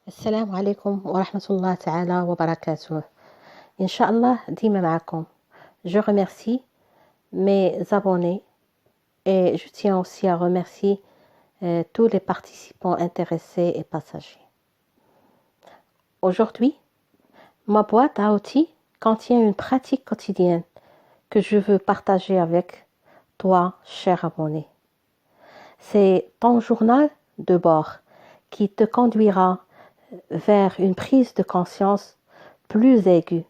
السلام عليكم ورحمة الله تعالى وبركاته. Inch'Allah, dîme معكم. Je remercie mes abonnés et je tiens aussi à remercier tous les participants intéressés et passagers. Aujourd'hui, ma boîte à outils contient une pratique quotidienne que je veux partager avec toi, cher abonné. C'est ton journal de bord qui te conduira vers une prise de conscience plus aiguë.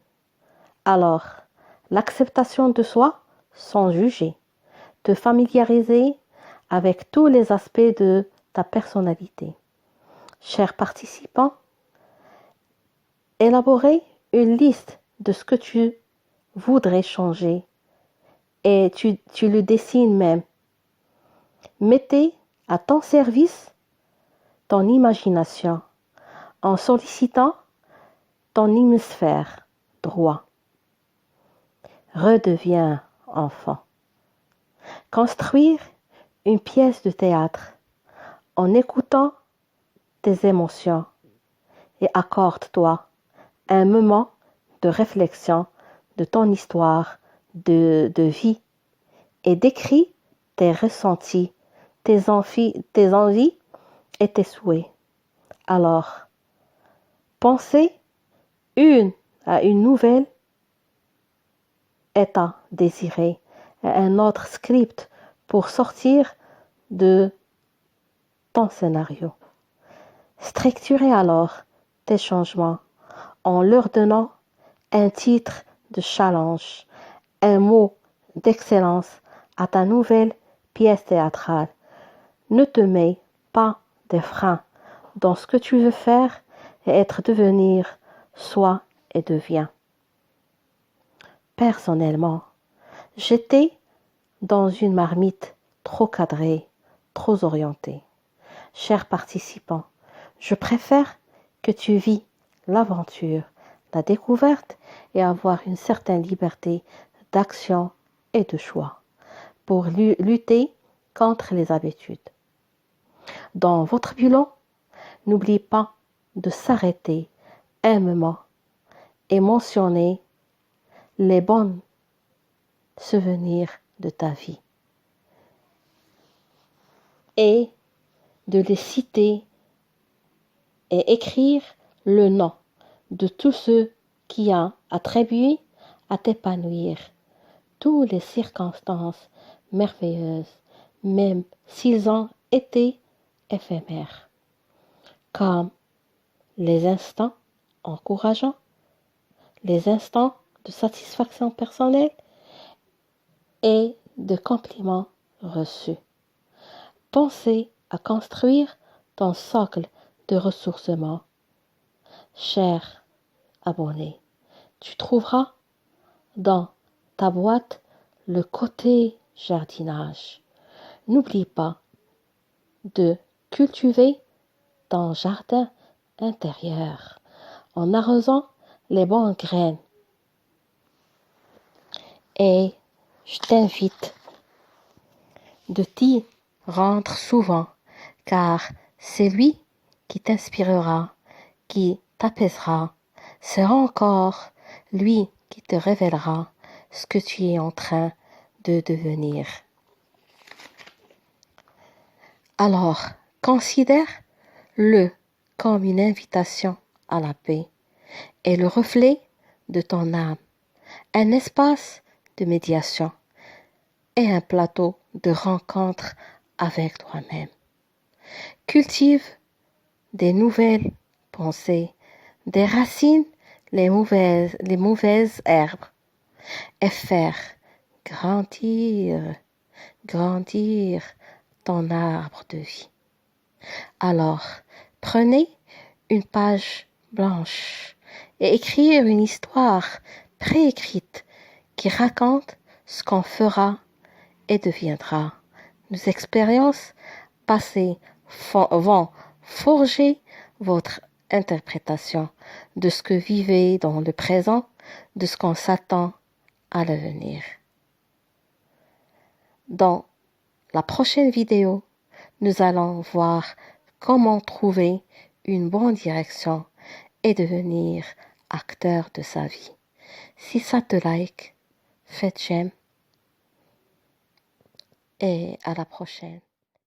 Alors, l'acceptation de soi sans juger, te familiariser avec tous les aspects de ta personnalité. Chers participants, élaborez une liste de ce que tu voudrais changer et tu le dessines même. Mettez à ton service ton imagination en sollicitant ton hémisphère droit. Redeviens enfant. Construire une pièce de théâtre en écoutant tes émotions et accorde-toi un moment de réflexion de ton histoire de vie et décris tes ressentis, tes envies et tes souhaits. Alors, pensez à une nouvelle état désiré, un autre script pour sortir de ton scénario. Structurez alors tes changements en leur donnant un titre de challenge, un mot d'excellence à ta nouvelle pièce théâtrale. Ne te mets pas de freins dans ce que tu veux faire et être devenir, sois et deviens. Personnellement, j'étais dans une marmite trop cadrée, trop orientée. Chers participants, je préfère que tu vis l'aventure, la découverte et avoir une certaine liberté d'action et de choix pour lutter contre les habitudes. Dans votre bilan, n'oublie pas de s'arrêter un moment et mentionner les bons souvenirs de ta vie et de les citer et écrire le nom de tous ceux qui ont attribué à t'épanouir toutes les circonstances merveilleuses, même s'ils ont été éphémères, comme les instants encourageants, les instants de satisfaction personnelle et de compliments reçus. Pensez à construire ton socle de ressourcement. Cher abonné, tu trouveras dans ta boîte le côté jardinage. N'oublie pas de cultiver ton jardin intérieur en arrosant les bonnes graines. Et je t'invite de t'y rendre souvent, car c'est lui qui t'inspirera, qui t'apaisera, sera encore lui qui te révélera ce que tu es en train de devenir. Alors, considère-le comme une invitation à la paix et le reflet de ton âme, un espace de médiation et un plateau de rencontre avec toi-même. Cultive des nouvelles pensées, des racines les mauvaises herbes et faire grandir ton arbre de vie. Alors, prenez une page blanche et écrire une histoire préécrite qui raconte ce qu'on fera et deviendra. Nos expériences passées vont forger votre interprétation de ce que vivez dans le présent, de ce qu'on s'attend à l'avenir. Dans la prochaine vidéo, nous allons voir comment trouver une bonne direction et devenir acteur de sa vie. Si ça te like, faites j'aime et à la prochaine.